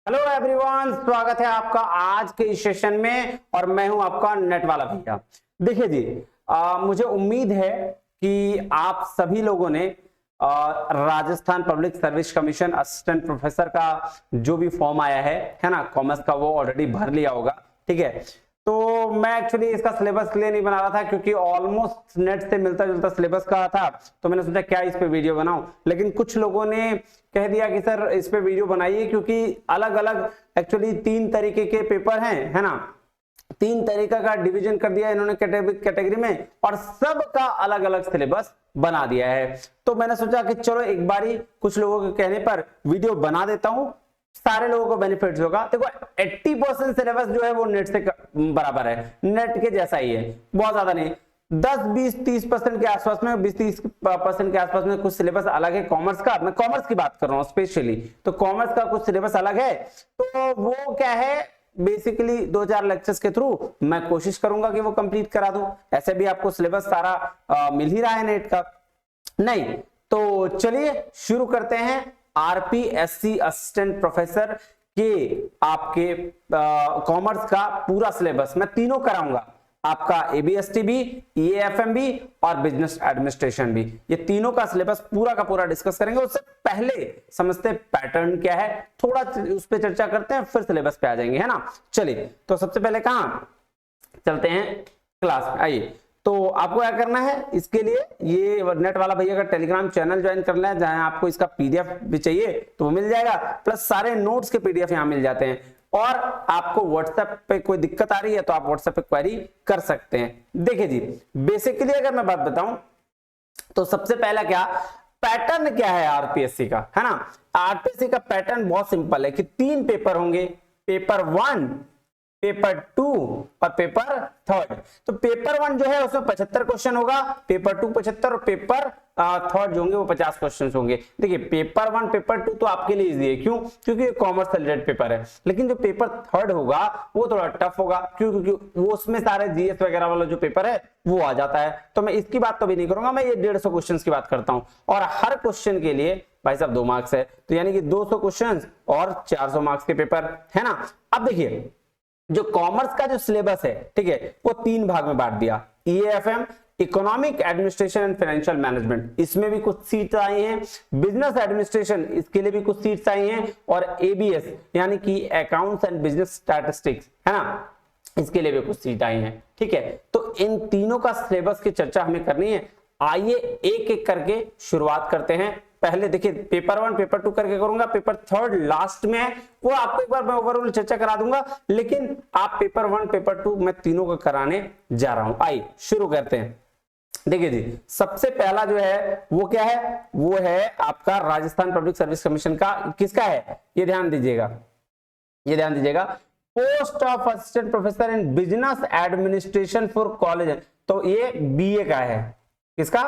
Hello everyone, स्वागत है आपका आज के इस सेशन में और मैं हूं आपका नेट वाला भैया। देखिए जी, मुझे उम्मीद है कि आप सभी लोगों ने Rajasthan public service commission assistant professor का जो भी फॉर्म आया है ना, कॉमर्स का, वो ऑलरेडी भर लिया होगा। ठीक है, तो मैं एक्चुअली इसका सिलेबस क्लियर नहीं बना रहा था क्योंकि ऑलमोस्ट नेट से मिलता जुलता सिलेबस का था, तो मैंने सोचा क्या इस पे वीडियो बनाऊं। लेकिन कुछ लोगों ने कह दिया कि सर इस पे वीडियो बनाइए क्योंकि अलग अलग एक्चुअली 3 तरीके के पेपर हैं, है ना, 3 तरीका का डिवीजन कर दिया इन्होंने कैटेगरी में और सबका अलग अलग सिलेबस बना दिया है। तो मैंने सोचा कि चलो एक बारी कुछ लोगों के कहने पर वीडियो बना देता हूं, सारे लोगों को बेनिफिट होगा। देखो 80% सिलेबस जो है वो नेट से बराबर है, नेट के जैसा ही है, बहुत ज्यादा नहीं। 10-20-30% के आसपास में, 20-30% के आसपास में कुछ सिलेबस अलग है कॉमर्स का। मैं कॉमर्स की बात कर रहा हूं स्पेशली, तो कॉमर्स का कुछ सिलेबस अलग है। तो वो क्या है, बेसिकली 2-4 लेक्चर्स के थ्रू मैं कोशिश करूंगा कि वो कंप्लीट करा दूं। ऐसे भी आपको सिलेबस सारा मिल ही रहा है नेट का, नहीं तो चलिए शुरू करते हैं। आरपीएससी असिस्टेंट प्रोफेसर के आपके कॉमर्स का पूरा सिलेबस मैं तीनों कराऊंगा, आपका एबीएसटीबी, ईएएफएमबी और बिजनेस एडमिनिस्ट्रेशन भी। ये तीनों का सिलेबस पूरा का पूरा डिस्कस करेंगे। उससे पहले समझते पैटर्न क्या है, थोड़ा उस पर चर्चा करते हैं, फिर सिलेबस पे आ जाएंगे, है ना। चलिए, तो सबसे पहले कहां चलते हैं, क्लास में आइए। तो आपको क्या करना है, इसके लिए ये नेट वाला भैया का टेलीग्राम चैनल ज्वाइन करना है, जहां आपको इसका पीडीएफ भी चाहिए तो वो मिल जाएगा, प्लस सारे नोट्स के पीडीएफ यहां मिल जाते हैं। और आपको व्हाट्सएप पे कोई दिक्कत आ रही है तो आप व्हाट्सएप पे क्वेरी कर सकते हैं। देखिए जी, बेसिकली अगर मैं बात बताऊं तो सबसे पहला क्या पैटर्न क्या है आरपीएससी का, है ना। आरपीएससी का पैटर्न बहुत सिंपल है कि 3 पेपर होंगे, पेपर 1, पेपर 2 और पेपर 3। तो पेपर 1 जो है उसमें 75 क्वेश्चन होगा, पेपर 2 75 और पेपर 3 जो होंगे वो 50 क्वेश्चन होंगे। देखिए पेपर 1 पेपर 2 तो आपके लिए इजी है, क्यों, क्योंकि कॉमर्स रिलेटेड पेपर है। लेकिन जो पेपर 3 होगा वो थोड़ा टफ होगा, क्यों, क्योंकि वो उसमें सारे जीएस वगैरह वाला जो पेपर है वो आ जाता है। तो मैं इसकी बात तो भी नहीं करूंगा, मैं ये 150 क्वेश्चन की बात करता हूं और हर क्वेश्चन के लिए भाई साहब 2 मार्क्स है, तो यानी कि 200 क्वेश्चन और 400 मार्क्स के पेपर, है ना। अब देखिए जो कॉमर्स का जो सिलेबस है, ठीक है, वो 3 भाग में बांट दिया। EAFM, economic administration and financial management, इसमें भी कुछ सीट्स आई हैं। बिजनेस एडमिनिस्ट्रेशन, इसके लिए भी कुछ सीट्स आई हैं। और एबीएस यानी कि अकाउंट्स एंड बिजनेस स्टैटिस्टिक्स, है ना, इसके लिए भी कुछ सीट आई हैं। ठीक है, तो इन तीनों का सिलेबस की चर्चा हमें करनी है। आइए एक एक करके शुरुआत करते हैं। पहले देखिए पेपर 1 पेपर 2 करके करूंगा, पेपर 3 लास्ट में है, वो आपको एक बार मैं ओवरऑल चर्चा करा दूंगा। लेकिन आप पेपर 1 पेपर 2 मैं तीनों का कराने जा रहा हूं। आइए शुरू करते हैं। देखिए जी, सबसे पहला जो है वो क्या है, वो है आपका राजस्थान पब्लिक सर्विस कमीशन का। किसका है ये ध्यान दीजिएगा, ये ध्यान दीजिएगा, post of assistant professor in business administration for college. तो ये बीए का है, किसका,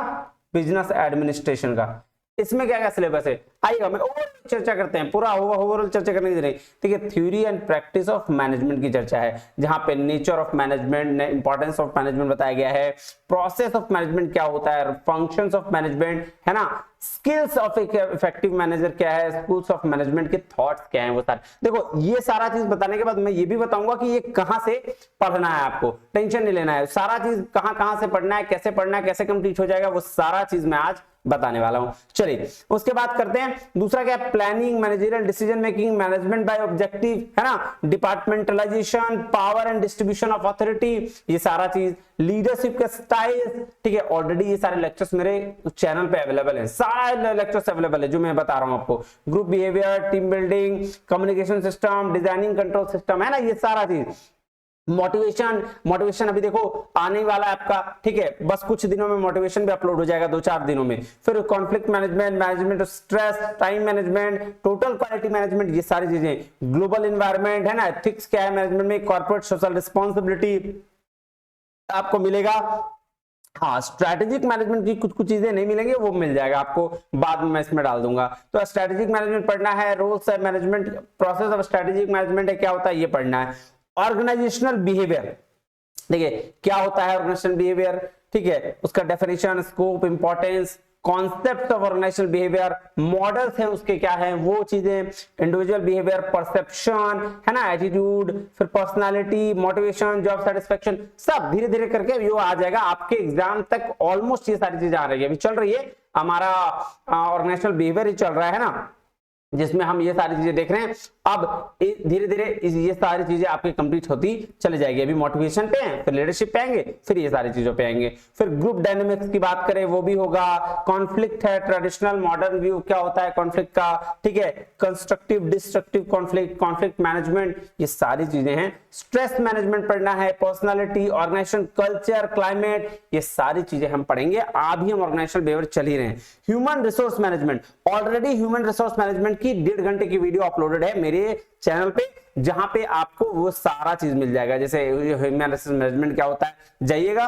बिजनेस एडमिनिस्ट्रेशन का। इसमें क्या क्या सिलेबस है आइएगा, मैं ओवरऑल चर्चा करते हैं, पूरा ओवरऑल चर्चा करने की नहीं। ठीक है, theory and practice of management की चर्चा है, जहां पे nature of management, importance of management बताया गया है, प्रोसेस ऑफ मैनेजमेंट क्या होता है, फंक्शंस ऑफ मैनेजमेंट, है ना, स्किल्स ऑफ एक इफेक्टिव मैनेजर क्या है, स्कूल्स ऑफ मैनेजमेंट के थॉट्स क्या हैं, वो सारे। देखो ये सारा चीज बताने के बाद मैं ये भी बताऊंगा कि ये कहां से पढ़ना है, आपको टेंशन नहीं लेना है। सारा चीज कहां से पढ़ना है, कैसे पढ़ना है, कैसे कंप्लीट हो जाएगा, वो सारा चीज मैं आज बताने वाला हूं। चलिए उसके बाद करते हैं दूसरा क्या, planning, managerial decision making, management by objective, है ना, departmentalisation, power and distribution of authority, ये सारा चीज, लीडरशिप के स्टाइल। ठीक है, ऑलरेडी ये सारे लेक्चर्स मेरे चैनल पे अवेलेबल है, सारे लेक्चर्स अवेलेबल है जो मैं बता रहा हूं आपको। Group behaviour, team building, communication system, designing control system, है ना, ये सारा चीज। मोटिवेशन अभी देखो आने वाला है आपका, ठीक है, बस कुछ दिनों में मोटिवेशन भी अपलोड हो जाएगा, 2-4 दिनों में। फिर conflict management, management of stress, time management, total quality management, ये सारी चीजें। ग्लोबल एनवायरनमेंट, है ना, एथिक्स क्या है मैनेजमेंट में, कॉर्पोरेट सोशल रिस्पॉन्सिबिलिटी आपको मिलेगा। हाँ, स्ट्रैटेजिक मैनेजमेंट की कुछ चीजें नहीं मिलेंगे, वो मिल जाएगा आपको, बाद में मैं इसमें डाल दूंगा। तो स्ट्रैटेजिक मैनेजमेंट पढ़ना है, रोल्स है management, process of strategic management है, क्या होता है ये पढ़ना है। ऑर्गेनाइजेशनल बिहेवियर, देखिए क्या होता है ऑर्गेनाइजेशनल बिहेवियर, ठीक है, उसका definition, scope, importance, concept of organisational behaviour, models है उसके क्या है वो चीजें, इंडिविजुअल बिहेवियर, परसेप्शन है ना, एटीट्यूड, फिर पर्सनालिटी, मोटिवेशन, जॉब सेटिस्फेक्शन, सब धीरे धीरे करके ये आ जाएगा आपके एग्जाम तक। ऑलमोस्ट ये सारी चीजें आ रही है, अभी चल रही है हमारा ऑर्गेनाइजेशनल बिहेवियर ही चल रहा है ना, जिसमें हम ये सारी चीजें देख रहे हैं। अब धीरे धीरे ये सारी चीजें आपकी कंप्लीट होती चली जाएगी। अभी मोटिवेशन पे हैं, फिर लीडरशिप पे आएंगे, फिर ये सारी चीजों पे आएंगे। फिर ग्रुप डायनेमिक्स की बात करें वो भी होगा, कॉन्फ्लिक्ट है, ट्रेडिशनल मॉडर्न व्यू क्या होता है कॉन्फ्लिक्ट का, ठीक है, constructive destructive conflict, conflict management, ये सारी चीजें हैं। स्ट्रेस मैनेजमेंट पढ़ना है, पर्सनालिटी, ऑर्गेनाइजेशन कल्चर, क्लाइमेट, ये सारी चीजें हम पढ़ेंगे। अभी हम ऑर्गेनाइजेशनल बिहेवियर चल ही रहे हैं। Human resource management, already human resource management की 1.5 घंटे की वीडियो अपलोडेड है मेरे चैनल पे, जहां पे आपको वो सारा चीज मिल जाएगा। जैसे ह्यूमन रिसोर्स मैनेजमेंट क्या होता है, जाइएगा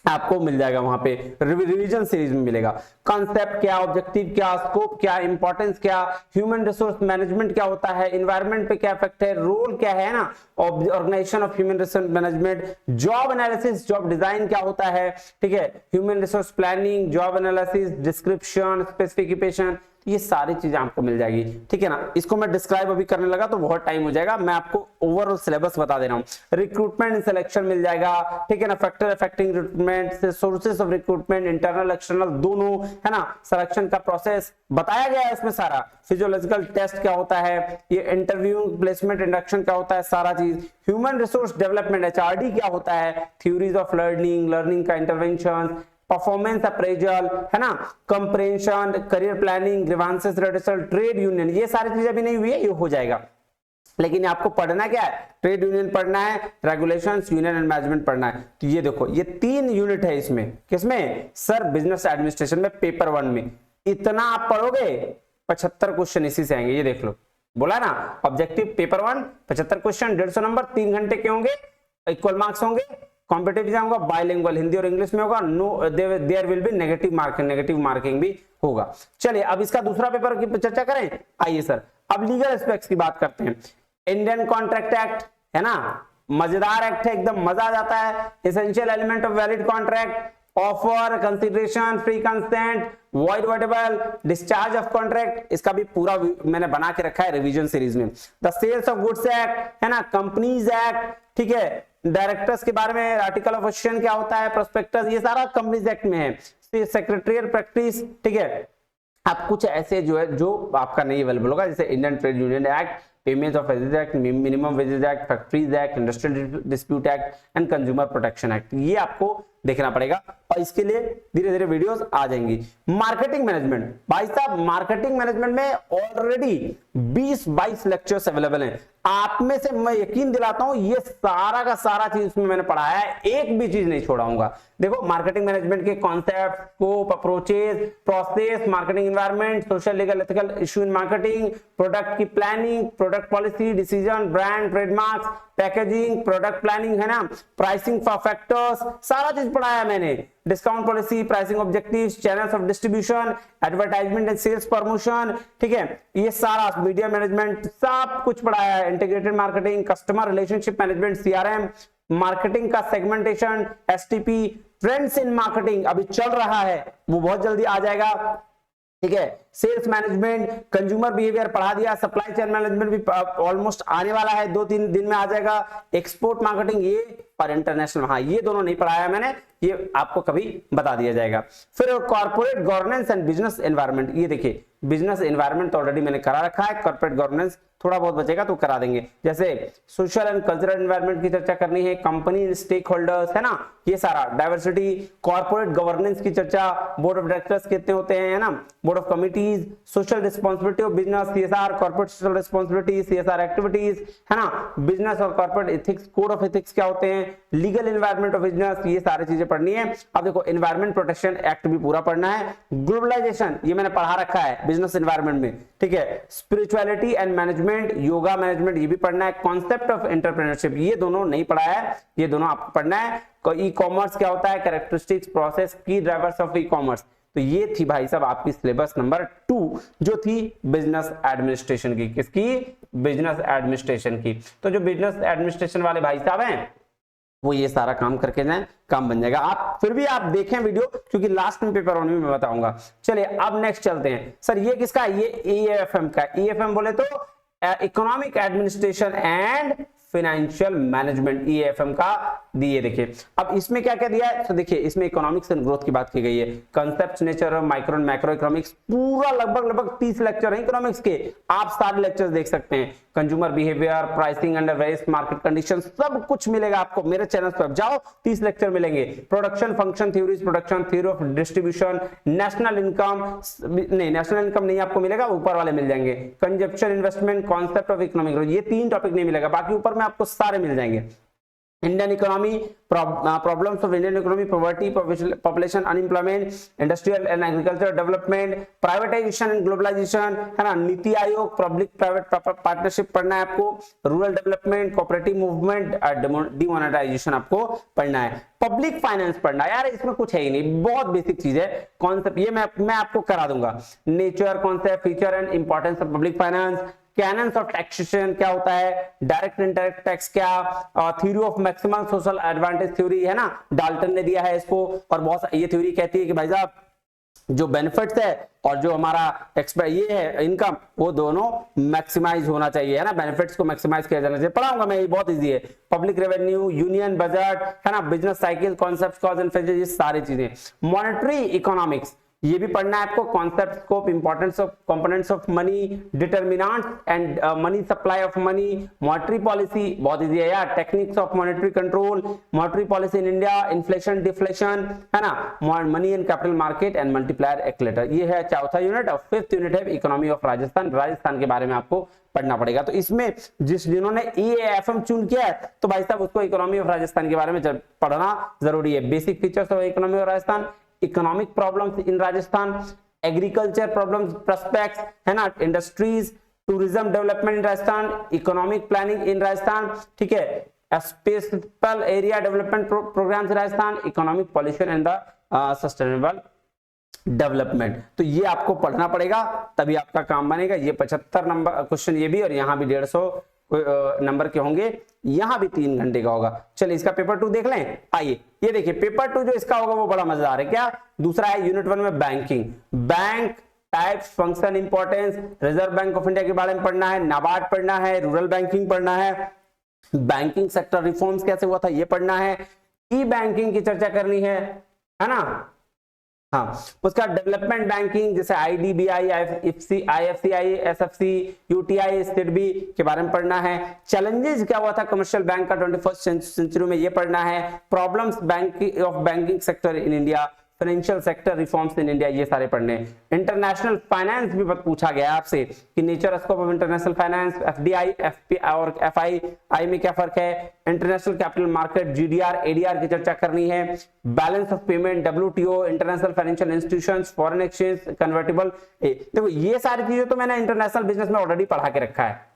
आपको मिल जाएगा वहां पे, रिवीजन सीरीज में मिलेगा। कॉन्सेप्ट क्या, ऑब्जेक्टिव क्या, स्कोप क्या, इंपॉर्टेंस क्या, ह्यूमन रिसोर्स मैनेजमेंट क्या होता है, एनवायरनमेंट पे क्या इफेक्ट है, रोल क्या है ना, organisation of human resource management, job analysis, job design क्या होता है, ठीक है, human resource planning, job analysis, description, specification, ये सारी चीजें आपको मिल जाएगी, ठीक है ना। इसको मैं डिस्क्राइब अभी करने लगा तो बहुत टाइम हो जाएगा, मैं आपको ओवरऑल सिलेबस बता दे रहा हूं। रिक्रूटमेंट एंड सिलेक्शन मिल जाएगा, ठीक है ना, factor affecting recruitment, sources of recruitment, internal external दोनों, है ना, सिलेक्शन का प्रोसेस बताया गया है इसमें सारा, फिजियोलॉजिकल टेस्ट क्या होता है, ये इंटरव्यू, प्लेसमेंट, इंडक्शन क्या होता है, सारा चीज। ह्यूमन रिसोर्स डेवलपमेंट एचआरडी क्या होता है, थ्योरीज ऑफ लर्निंग, लर्निंग का इंटरवेंशन, परफॉर्मेंस अप्रेजल, है ना, compensation, career planning, grievances redressal, trade union, ये सारी चीजें अभी नहीं हुई है, ये हो जाएगा। लेकिन आपको पढ़ना क्या है, ट्रेड यूनियन पढ़ना है, रेगुलेशंस, यूनियन एंड मैनेजमेंट पढ़ना है। तो ये देखो ये 3 यूनिट है इसमें, किसमें सर, बिजनेस एडमिनिस्ट्रेशन में, पेपर 1 में। इतना आप पढ़ोगे 75 क्वेश्चन इसी से आएंगे, ये देख लो, बोला ना, ऑब्जेक्टिव पेपर 1 75 क्वेश्चन, 150 नंबर, 3 घंटे के होंगे, इक्वल मार्क्स होंगे। कॉम्पिटिटिव एग्जाम होगा, बाइलिंगुअल, हिंदी और इंग्लिश में होगा, no there will be negative marking, negative marking भी होगा। चलिए अब इसका दूसरा पेपर की चर्चा करें, आइए सर। अब लीगल एस्पेक्ट्स की बात करते हैं। इंडियन कॉन्ट्रैक्ट एक्ट है ना, मजेदार एक्ट है, एकदम मजा आ जाता है। Essential element of valid contract, offer, consideration, free consent, void voidable, discharge of contract, इसका भी पूरा मैंने बना के रखा है रिवीजन सीरीज में। The sales of goods act है ना, कंपनीज एक्ट, ठीक है, डायरेक्टर्स के बारे में, आर्टिकल ऑफ एसोसिएशन क्या होता है, प्रोस्पेक्टस, ये सारा कंपनीज एक्ट में है। सेक्रेटरियल प्रैक्टिस, ठीक है। अब कुछ ऐसे जो है जो आपका नहीं अवेलेबल होगा, जैसे Indian trade union act, payment of wages act, minimum wages act, factories act, industrial dispute act and consumer protection act, ये आपको देखना पड़ेगा और इसके लिए धीरे धीरे वीडियोस आ जाएंगी। मार्केटिंग मैनेजमेंट, भाई साहब मार्केटिंग मैनेजमेंट में ऑलरेडी 20-22 लेक्चर्स अवेलेबल हैं। आप में से मैं यकीन दिलाता हूं ये सारा का सारा चीज इसमें मैंने पढ़ाया है, एक भी चीज नहीं छोड़ाऊंगा। देखो मार्केटिंग मैनेजमेंट के concept, scope, approaches, process, marketing environment, social legal ethical issue in marketing, product की planning, product policy, decision, brand, trademarks, packaging, product planning है ना, प्राइसिंग फॉर फैक्टर्स, सारा चीज पढ़ाया मैंने। Discount policy, pricing objectives, channels of distribution, advertisement and sales promotion, ठीक है, ये सारा मीडिया मैनेजमेंट सब कुछ पढ़ाया है। Integrated marketing, customer relationship management, CRM, marketing का segmentation, STP, trends in marketing अभी चल रहा है, वो बहुत जल्दी आ जाएगा, ठीक है। सेल्स मैनेजमेंट, कंज्यूमर बिहेवियर पढ़ा दिया, सप्लाई चेन मैनेजमेंट भी ऑलमोस्ट आने वाला है, 2-3 दिन में आ जाएगा। एक्सपोर्ट मार्केटिंग ये और इंटरनेशनल, हाँ ये दोनों नहीं पढ़ाया मैंने, ये आपको कभी बता दिया जाएगा। फिर corporate governance and business environment, ये देखिए बिजनेस एनवायरनमेंट तो ऑलरेडी मैंने करा रखा है, कॉर्पोरेट गवर्नेंस थोड़ा बहुत बचेगा तो करा देंगे। जैसे सोशल एंड कल्चरल एनवायरनमेंट की चर्चा करनी है, कंपनी स्टेक होल्डर्स है ना, ये सारा डाइवर्सिटी, कॉर्पोरेट गवर्नेंस की चर्चा, बोर्ड ऑफ डायरेक्टर्स कितने होते हैं, है ना, board of committees, social responsibility of business, CSR, corporate social responsibility, CSR activities, है ना, बिजनेस और corporate ethics, code of ethics क्या होते हैं, लीगल एनवायरनमेंट ऑफ बिजनेस, ये सारी चीजें पढ़नी है। अब देखो एनवायरनमेंट प्रोटेक्शन एक्ट भी पूरा पढ़ना है। ग्लोबलाइजेशन ये मैंने पढ़ा रखा है बिजनेस एनवायरनमेंट में, ठीक है। Spirituality and management, yoga management ये भी पढ़ना है। कॉन्सेप्ट ऑफ एंटरप्रेन्योरशिप ये दोनों नहीं पढ़ा है, ये दोनों आपको पढ़ना है। ई कॉमर्स क्या होता है, कैरेक्टरिस्टिक्स, प्रोसेस, की ड्राइवर्स ऑफ ई कॉमर्स। तो ये थी भाई साहब आपकी सिलेबस नंबर 2 जो थी बिजनेस एडमिनिस्ट्रेशन की, किसकी, बिजनेस एडमिनिस्ट्रेशन की। तो जो बिजनेस एडमिनिस्ट्रेशन वाले भाई साहब हैं वो ये सारा काम करके जाए, काम बन जाएगा। आप फिर भी आप देखें वीडियो, क्योंकि लास्ट में पेपर वन में मैं बताऊंगा। चलिए अब नेक्स्ट चलते हैं। सर ये किसका, ये ईएफएम का। ईएफएम बोले तो economic administration and financial management, EFM का दिए। देखिए अब इसमें क्या क्या दिया है, तो देखिए इसमें इकोनॉमिक्स एंड ग्रोथ की बात की गई है, concept, nature of micro and macro economics, पूरा लगभग 30 लेक्चर है इकोनॉमिक्स के, आप सारे लेक्चर्स देख सकते हैं। Consumer behaviour, pricing under various market condition, सब कुछ मिलेगा आपको मेरे चैनल पर जाओ, 30 लेक्चर मिलेंगे। Production function theories, production theory of distribution, national income, नहीं नेशनल इनकम नहीं आपको मिलेगा, ऊपर वाले मिल जाएंगे। Consumption, investment, concept of economic growth, ये 3 टॉपिक नहीं मिलेगा, बाकी ऊपर में आपको सारे मिल जाएंगे। Indian economy, problems of Indian economy, poverty, population, unemployment, industrial and agriculture development, privatisation and globalisation, है ना, NITI Aayog, public private partnership पढ़ना है आपको, rural development, cooperative movement, demonetisation आपको पढ़ना है, पब्लिक फाइनेंस पढ़ना है। यार इसमें कुछ है ही नहीं, बहुत बेसिक चीज है, कॉन्सेप्ट ये मैं आपको करा दूंगा। Nature, concept, feature and importance of public finance, cannons of taxation क्या होता है, डायरेक्ट इनडायरेक्ट टैक्स क्या, theory of maximum social advantage theory, है ना, डाल्टन ने दिया है इसको। और बहुत ये थ्योरी कहती है कि भाई साहब जो बेनिफिट्स है और जो हमारा ये है इनकम, वो दोनों मैक्सिमाइज होना चाहिए, है ना, बेनिफिट्स को मैक्सिमाइज किया जाना चाहिए। पढ़ाऊंगा मैं, ये बहुत इजी है। पब्लिक रेवेन्यू, यूनियन बजट, है ना, business cycle, concept, cause and phases, ये सारी चीजें। मॉनेटरी इकोनॉमिक्स, ये भी पढ़ना है आपको, concept, scope, importance of components of money, determinants and money supply of money, monetary policy, बहुत इजी है यार, techniques of monetary control, monetary policy in India, inflation, deflation, है ना, money and capital market and multiplier accelerator. ये है चौथा unit. और 5th unit है इकोनॉमी ऑफ राजस्थान। राजस्थान के बारे में आपको पढ़ना पड़ेगा। तो इसमें जिन्होंने ईएएफएम चुन किया है, तो भाई साहब उसको इकोनॉमी ऑफ राजस्थान के बारे में पढ़ना जरूरी है। Basic features of economy of Rajasthan, economic problems in Rajasthan, agriculture problems, prospects, है ना, industries, tourism development in Rajasthan, economic planning in Rajasthan, ठीक है, special area development programmes Rajasthan, economic pollution and the sustainable development. तो ये आपको पढ़ना पड़ेगा, तभी आपका काम बनेगा। ये 75 नंबर क्वेश्चन ये भी, और यहाँ भी 150 नंबर के होंगे, यहां भी 3 घंटे का होगा। चलिए इसका पेपर 2 देख लें। आइए ये देखिए पेपर 2 जो इसका होगा वो बड़ा मजेदार है। क्या दूसरा है यूनिट 1 में banking, bank types, function, importance, reserve bank of India के बारे में पढ़ना है, नाबार्ड पढ़ना है, रूरल बैंकिंग पढ़ना है, बैंकिंग सेक्टर रिफॉर्म्स कैसे हुआ था ये पढ़ना है, ई बैंकिंग की चर्चा करनी है ना, हाँ, उसका डेवलपमेंट बैंकिंग जैसे आईडीबीआई, आईएफसीआई, एसएफसी, यूटीआई, स्टेटबी के बारे में पढ़ना है, चैलेंजेस क्या हुआ था कमर्शियल बैंक का 21st सेंचुरी में ये पढ़ना है, problems of banking sector in India, financial sector reforms in India, ये सारे पढ़ने। इंटरनेशनल फाइनेंस भी पूछा गया आपसे कि nature scope of international finance, FDI, FP और एफआई में क्या फर्क है, international capital market, GDR, ADR की चर्चा करनी है, balance of payment, WTO, international financial institutions, foreign exchange, convertible. देखो ये सारी चीजें तो मैंने इंटरनेशनल बिजनेस में ऑलरेडी पढ़ा के रखा है,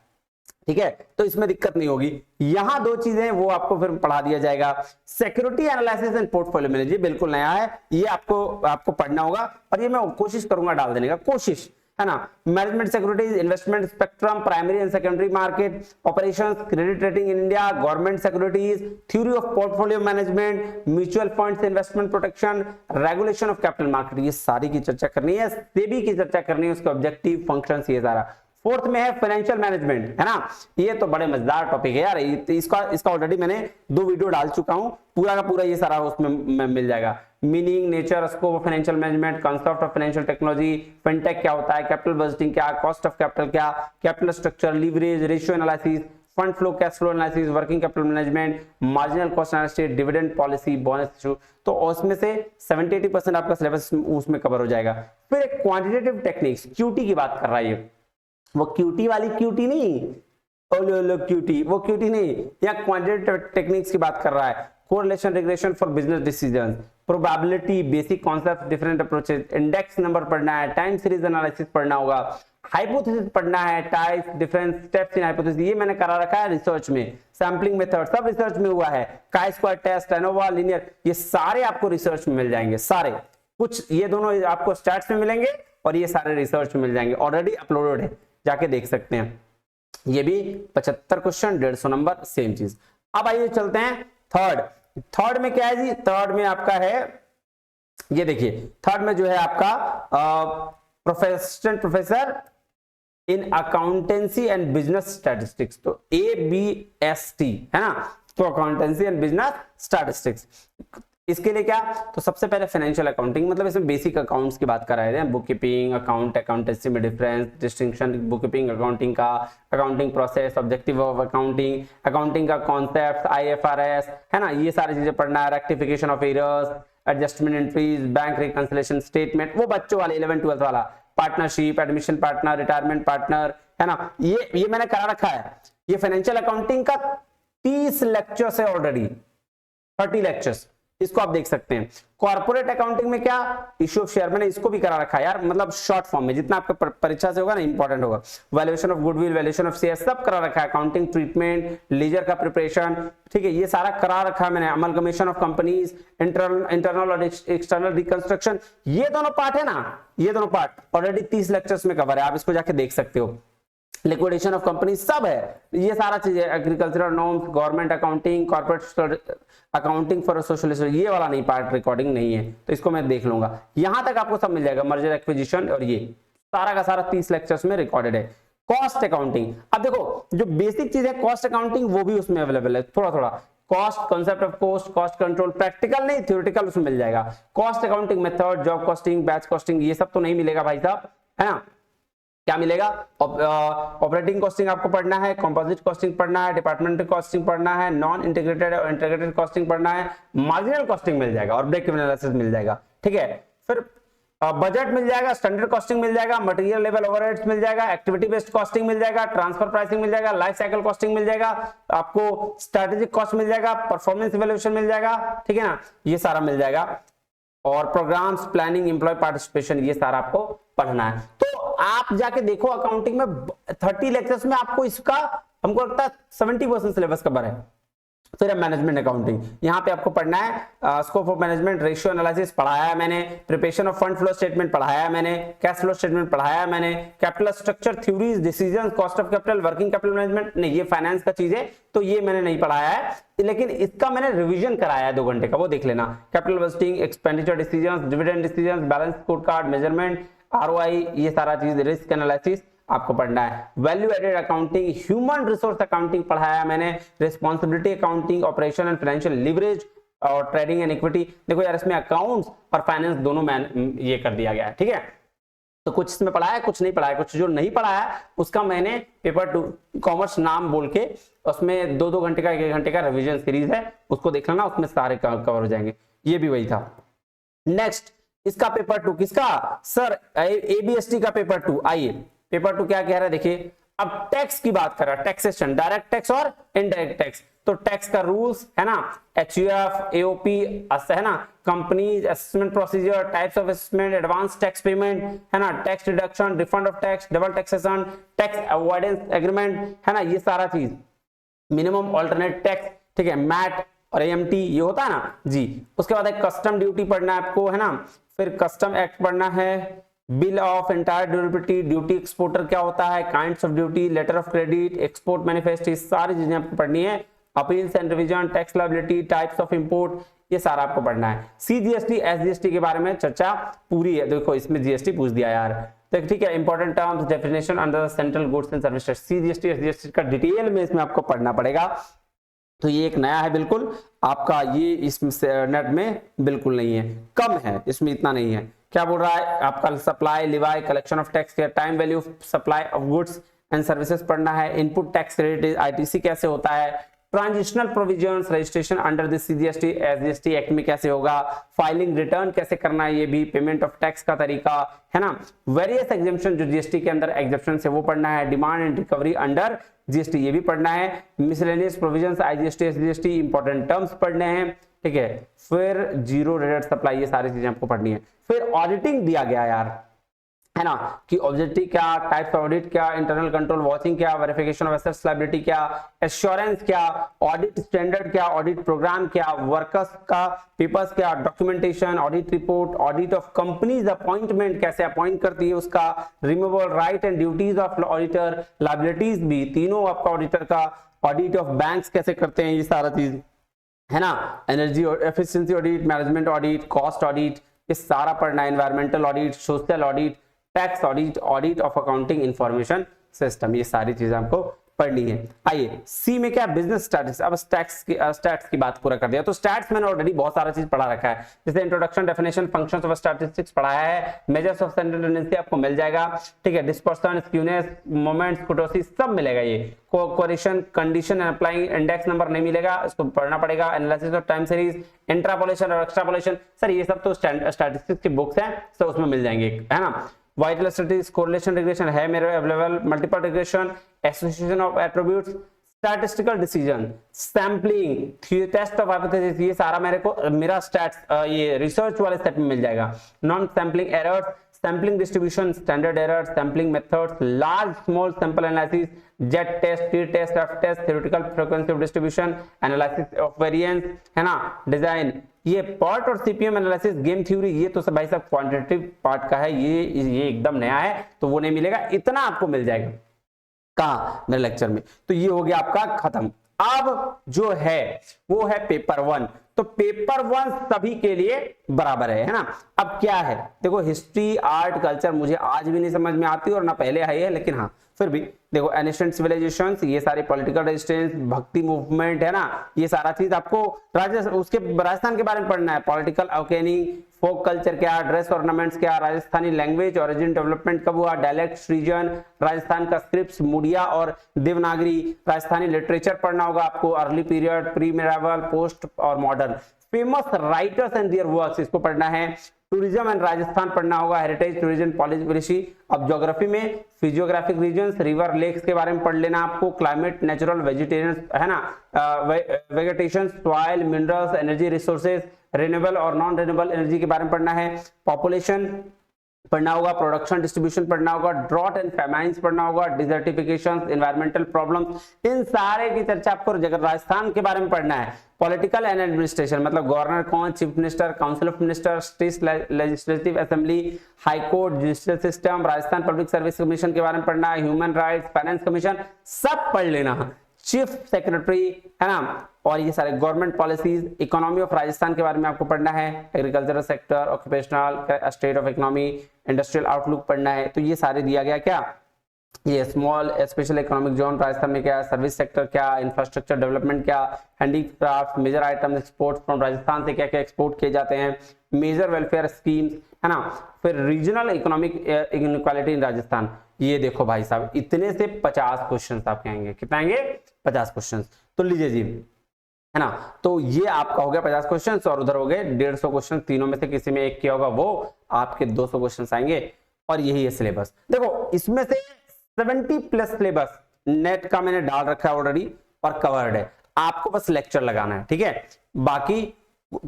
ठीक है, तो इसमें दिक्कत नहीं होगी। यहां 2 चीजें वो आपको फिर पढ़ा दिया जाएगा, security analysis and portfolio management, बिल्कुल नया है, ये आपको पढ़ना होगा, और ये मैं कोशिश करूंगा डाल देने का, कोशिश है ना। Management securities, investment spectrum, primary and secondary market, operations, credit rating in India, government securities, theory of portfolio management, mutual funds, investment protection, regulation of capital market, ये सारी की चर्चा करनी है, सेबी की चर्चा करनी है, उसके ऑब्जेक्टिव, फंक्शंस, ये सारा। 4th में है फाइनेंशियल मैनेजमेंट, है ना, ये तो बड़े मजेदार टॉपिक है यार, इसका ऑलरेडी मैंने 2 वीडियो डाल चुका हूं, पूरा का पूरा ये सारा उसमें मिल जाएगा। Meaning, nature, scope of financial management, concept of financial technology, fintech क्या होता है, कैपिटल बजटिंग क्या, कॉस्ट ऑफ कैपिटल क्या, capital structure, leverage, ratio analysis, fund flow, cash flow analysis, working capital management, marginal cost analysis, dividend policy, bonus issue, तो उसमें से 70-80% आपका syllabus उसमें कवर हो जाएगा। फिर एक क्वांटिटेटिव टेक्निक्स, क्यूटी की बात कर रहा है, वो क्यूटी वाली क्यूटी नहीं, ओलो क्यूटी, वो क्यूटी नहीं, या क्वांटिटेटिव टेक्निक्स की बात कर रहा है, correlation, regression for business decisions, probability, basic concept, different approaches, index number पढ़ना है, टाइम सीरीज एनालिसिस पढ़ना होगा, हाइपोथेसिस पढ़ना है, type, different steps in hypothesis, ये मैंने करा रखा है रिसर्च में, सैंपलिंग मेथड सब रिसर्च में हुआ है, chi square test, ANOVA, linear, ये सारे आपको रिसर्च में मिल जाएंगे, सारे कुछ ये दोनों आपको स्टैट्स में मिलेंगे और ये सारे रिसर्च में मिल जाएंगे, ऑलरेडी अपलोडेड है, जाके देख सकते हैं। ये भी 75 क्वेश्चन, 150 नंबर, सेम चीज। अब आइए चलते हैं थर्ड में क्या है जी, थर्ड में आपका है, ये देखिए थर्ड में जो है आपका professor in accountancy and business statistics, तो ABST है ना, तो अकाउंटेंसी एंड बिजनेस स्टैटिस्टिक्स। इसके लिए क्या, तो सबसे पहले फाइनेंशियल अकाउंटिंग, मतलब इसमें बेसिक अकाउंट्स की बात कर रहे हैं, बुक कीपिंग, अकाउंट, अकाउंटेंसी में difference, distinction book keeping accounting का, accounting process, objective of accounting, accounting का कॉन्सेप्ट, IFRS है ना, ये सारी चीजें पढ़ना है, rectification of errors, adjustment entries, bank reconciliation statement, वो बच्चों वाले 11th 12th वाला, partnership, admission partner, retirement partner है ना, ये मैंने करा रखा है। ये फाइनेंशियल अकाउंटिंग का 30 लेक्चर्स है ऑलरेडी, 30 लेक्चर्स, इसको आप देख सकते हैं। कॉर्पोरेट अकाउंटिंग में क्या, इश्यू ऑफ शेयर, मैंने इसको भी करा रखा है यार, मतलब शॉर्ट फॉर्म में, जितना आपका परीक्षा से होगा ना इंपॉर्टेंट होगा। Valuation of goodwill, valuation of share, सब करा रखा है। अकाउंटिंग ट्रीटमेंट, लीजर का प्रिपरेशन, ठीक है, ये सारा करा रखा है मैंने। अमलगमेशन ऑफ कंपनीज, इंटरनल और एक्सटर्नल रिकंस्ट्रक्शन, ये दोनों पार्ट है ना, ये दोनों पार्ट ऑलरेडी 30 लेक्चर्स में कवर है, आप इसको जाके देख सकते हो। लिक्विडेशन ऑफ कंपनी सब है, ये सारा चीजें, agricultural norms, government accounting, corporate accounting for social, ये वाला नहीं पार्ट रिकॉर्डिंग नहीं है, तो इसको मैं देख लूंगा। यहां तक आपको सब मिल जाएगा, मर्जर एक्विजिशन, और ये सारा का सारा 30 लेक्चर्स में रिकॉर्डेड है। कॉस्ट अकाउंटिंग, अब देखो जो बेसिक चीज है कॉस्ट अकाउंटिंग, वो भी उसमें अवेलेबल है, थोड़ा थोड़ा cost, concept of cost, cost control, practical नहीं थ्योरेटिकल उसमें मिल जाएगा। Cost accounting method, job costing, batch costing, ये सब तो नहीं मिलेगा भाई साहब, है ना। क्या मिलेगा, ऑपरेटिंग कॉस्टिंग आपको पढ़ना है, कंपोजिट कॉस्टिंग पढ़ना है, डिपार्टमेंटल कॉस्टिंग पढ़ना है, नॉन इंटीग्रेटेड और इंटीग्रेटेड कॉस्टिंग पढ़ना है, मार्जिनल कॉस्टिंग मिल जाएगा और ब्रेक इवन एनालिसिस मिल जाएगा, ठीक है। फिर बजट मिल जाएगा, स्टैंडर्ड कॉस्टिंग मिल जाएगा, मटेरियल लेवल ओवरहेड्स मिल जाएगा, एक्टिविटी बेस्ड कॉस्टिंग मिल जाएगा, ट्रांसफर प्राइसिंग मिल जाएगा, लाइफ साइकिल कॉस्टिंग मिल जाएगा, आपको स्ट्रेटेजिक कॉस्ट मिल जाएगा, परफॉर्मेंस इवैल्यूएशन मिल जाएगा, ठीक है ना, ये सारा मिल जाएगा। और प्रोग्राम्स, प्लानिंग, एम्प्लॉय पार्टिसिपेशन, ये सारा आपको पढ़ना है। तो आप जाके देखो अकाउंटिंग में 30 लेक्चर्स में आपको इसका हमको लगता है 70% सिलेबस कवर है। फिर मैनेजमेंट अकाउंटिंग, यहाँ पे आपको पढ़ना है scope of management, ratio analysis पढ़ाया है मैंने, preparation of fund flow statement पढ़ाया है मैंने, कैश फ्लो स्टेटमेंट पढ़ाया है मैंने, capital structure theories, decisions, cost of capital, working capital management, नहीं ये फाइनेंस का चीज है तो ये मैंने नहीं पढ़ाया है, लेकिन इसका मैंने रिवीजन कराया है 2 घंटे का, वो देख लेना। Capital budgeting, expenditure decisions, dividend decisions, balance scorecard, measurement, ROI, ये सारा चीज, रिस्क एनालिसिस आपको पढ़ना है। Value added accounting, human resource accounting पढ़ाया मैंने, responsibility accounting, operation and financial leverage और ट्रेडिंग एंड इक्विटी। देखो यार इसमें अकाउंट्स और फाइनेंस दोनों में ये कर दिया गया है, ठीक है। तो कुछ इसमें पढ़ा है, कुछ नहीं पढ़ा है, कुछ जो नहीं पढ़ा है उसका मैंने पेपर 2 कॉमर्स नाम बोल के उसमें 2-2 घंटे का 1 घंटे का रिविजन सीरीज है, उसको देख लेना, उसमें सारे कवर हो जाएंगे। ये भी वही था। नेक्स्ट इसका पेपर 2 किसका सर, ABST का पेपर 2। आइए पेपर 2 क्या कह रहा है देखिए। अब टैक्स की बात कर रहा है, टैक्सेशन, डायरेक्ट टैक्स और इनडायरेक्ट टैक्स। तो टैक्स का रूल्स है ना, HUF, AOP है ना, company assessment procedure, types of assessment, advance tax payment है ना, tax deduction, refund of tax, double taxation, tax avoidance agreement है ना, ये सारा चीज, मिनिमम ऑल्टरनेट टैक्स, ठीक है, मैट और AMT ये होता है ना जी। उसके बाद एक कस्टम ड्यूटी पढ़ना है आपको, है ना, फिर कस्टम एक्ट पढ़ना है, bill of entire durability, duty exporter क्या होता है, kinds of duty, letter of credit, export manifest, ये सारी चीजें आपको पढ़नी है। Appeals and revision, tax liability, types of import, ये सारा आपको पढ़ना है। CGST, SGST के बारे में चर्चा पूरी है, देखो इसमें GST पूछ दिया यार, तो ठीक है। Important terms, definition under central goods and services, CGST SGST का डिटेल में इसमें आपको पढ़ना पड़ेगा। तो ये एक नया है बिल्कुल आपका, ये इसमें नेट में बिल्कुल नहीं है, कम है इसमें, इतना नहीं है। क्या बोल रहा है आपका, supply, Levi, collection of tax, time value supply of goods and services पढ़ना है, इनपुट टैक्स क्रेडिट, ITC कैसे होता है, transitional provisions, registration under this CGST SGST act में कैसे होगा, फाइलिंग रिटर्न कैसे करना है, ये भी पेमेंट ऑफ टैक्स का तरीका है ना, वेरियस एग्जेम्पशन जो GST के अंदर एग्जेप्शन है वो पढ़ना है, demand and recovery under GST ये भी पढ़ना है, miscellaneous provisions, IGST SGST, important terms पढ़ने हैं, ठीक है। फिर जीरो रेटेड सप्लाई, ये सारी चीजें आपको पढ़नी है। फिर ऑडिटिंग दिया गया यार, है ना, कि ऑब्जेक्टिव क्या, टाइप्स ऑफ ऑडिट क्या, इंटरनल कंट्रोल वॉचिंग क्या, वेरिफिकेशन ऑफ एसेट्स लायबिलिटी क्या, एश्योरेंस क्या, ऑडिट स्टैंडर्ड क्या, ऑडिट प्रोग्राम क्या, वर्कर्स का पेपर्स क्या, documentation, audit report, audit of companies appointment कैसे अपॉइंट करती है उसका, removal right and duties of auditor, liabilities भी तीनों आपका ऑडिटर का, ऑडिट ऑफ बैंक्स कैसे करते हैं, ये सारा चीज है ना, energy efficiency audit, management audit, cost audit, ये सारा पढ़ना है, environmental audit, social audit, tax audit, audit of accounting information system, ये सारी चीजें आपको पढ़नी है। आइए सी में क्या, बिजनेस स्टैटिस्टिक्स। अब स्टैट्स की बात पूरा कर दिया, तो स्टैट्स मैंने ऑलरेडी बहुत सारा चीज पढ़ा रखा है, जैसे introduction, definition, functions of statistics पढ़ाया है, मेजर्स ऑफ सेंट्रल टेंडेंसी आपको मिल जाएगा, ठीक है, डिस्पर्सन, स्क्यूनेस, मोमेंट्स, कुर्टोसी सब मिलेगा, ये correlation, condition, applying index number नहीं मिलेगा, इसको पढ़ना पड़ेगा, एनालिसिस ऑफ टाइम सीरीज, इंट्रापोलेशन और एक्सट्रापोलेशन, सर ये सब तो स्टैटिस्टिक्स की बुक्स हैं, तो उसमें मिल जाएंगे, है ना। वाइटल स्टडीज, कोरिलेशन रिग्रेशन है मेरे available, multiple regression, association of attributes, statistical decision, sampling, test of hypothesis, ये सारा मेरे को मेरा स्टैट्स ये रिसर्च वाले सेट में मिल जाएगा। Non sampling errors, sampling distribution, standard errors, sampling methods, large small sample analysis, Z test, T test, F test, theoretical frequency of distribution, analysis of variance, है ना, डिजाइन, ये पार्ट और CPM analysis, game theory, ये तो सब भाई साहब quantitative part का है, ये एकदम नया है, तो वो नहीं मिलेगा, इतना आपको मिल जाएगा कहा मेरे लेक्चर में। तो ये हो गया आपका खत्म। अब जो है वो है पेपर 1, तो पेपर 1 सभी के लिए बराबर है ना। अब क्या है, देखो हिस्ट्री, आर्ट, कल्चर मुझे आज भी नहीं समझ में आती और ना पहले आई है, लेकिन हाँ फिर भी देखो एंशिएंट सिविलाइजेशंस, ये सारे पॉलिटिकल रेजिस्टेंस, भक्ति मूवमेंट, है ना, ये सारा चीज आपको राजस्थान के बारे में पढ़ना है, पॉलिटिकल अवेकनिंग, फोक कल्चर क्या, ड्रेस ऑर्नामेंट्स क्या, राजस्थानी लैंग्वेज ओरिजिन डेवलपमेंट कब हुआ, डायलेक्ट रीजन, राजस्थान का स्क्रिप्ट्स, मुड़िया और देवनागरी, राजस्थानी लिटरेचर पढ़ना होगा आपको, early period, pre medieval, post और modern, famous writers and their works, इसको पढ़ना है, टूरिज्म एंड राजस्थान पढ़ना होगा, हेरिटेज टूरिज्म पॉलिसी। अब ज्योग्राफी में फिजियोग्राफिक रीजन्स, रिवर, लेक्स के बारे में पढ़ लेना आपको, क्लाइमेट, नेचुरल, वेजिटेरियन, है ना, vegetation, soil, minerals, energy resources, renewable और नॉन रिन्यूएबल एनर्जी के बारे में पढ़ना है, पॉपुलेशन पढ़ना होगा, प्रोडक्शन डिस्ट्रीब्यूशन पढ़ना होगा, ड्रॉट एंड फेमाइंस पढ़ना होगा, डिजर्टिफिकेशन, एनवायरमेंटल प्रॉब्लम्स, इन सारे की चर्चा आपको राजस्थान के बारे में पढ़ना है। पॉलिटिकल एंड एडमिनिस्ट्रेशन, मतलब गवर्नर कौन, chief minister, council of minister, state legislative assembly, high court, judicial system, Rajasthan public service commission के बारे में पढ़ना है, ह्यूमन राइट्स, फाइनेंस कमीशन, सब पढ़ लेना, चीफ सेक्रेटरी, है ना, और ये सारे government policies, economy of Rajasthan के बारे में आपको पढ़ना है, agricultural sector, occupational, state of economy, industrial outlook पढ़ना है, तो ये सारे दिया गया क्या, ये small special economic zone Rajasthan में क्या, सर्विस सेक्टर क्या, इंफ्रास्ट्रक्चर डेवलपमेंट क्या, handicraft, major item export from Rajasthan से क्या क्या एक्सपोर्ट किए जाते हैं, मेजर वेलफेयर स्कीम्स, है ना, फिर regional economic inequality in Rajasthan. ये देखो भाई साहब, इतने से 50 क्वेश्चन आपके आएंगे, कितने आएंगे, 50 क्वेश्चन। तो लीजिए जी, है ना, तो ये आपका हो गया 50 क्वेश्चन, और उधर हो गए 150 क्वेश्चन, तीनों में से किसी में एक किया होगा, वो आपके 200 क्वेश्चन आएंगे, और यही है सिलेबस। देखो इसमें से 70+ सिलेबस नेट का मैंने डाल रखा है ऑलरेडी और कवर्ड है, आपको बस लेक्चर लगाना है, ठीक है। बाकी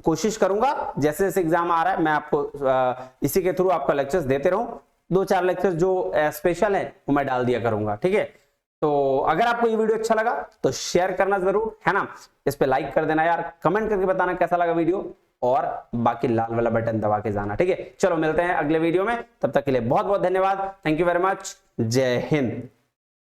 कोशिश करूंगा जैसे जैसे एग्जाम आ रहा है मैं आपको इसी के थ्रू आपका लेक्चर्स देते रहूं, 2-4 लेक्चर्स जो स्पेशल है वो मैं डाल दिया करूंगा, ठीक है। तो अगर आपको ये वीडियो अच्छा लगा तो शेयर करना जरूर, है ना, इस पे लाइक कर देना यार, कमेंट करके बताना कैसा लगा वीडियो, और बाकी लाल वाला बटन दबा के जाना, ठीक है। चलो मिलते हैं अगले वीडियो में, तब तक के लिए बहुत बहुत धन्यवाद, थैंक यू वेरी मच, जय हिंद।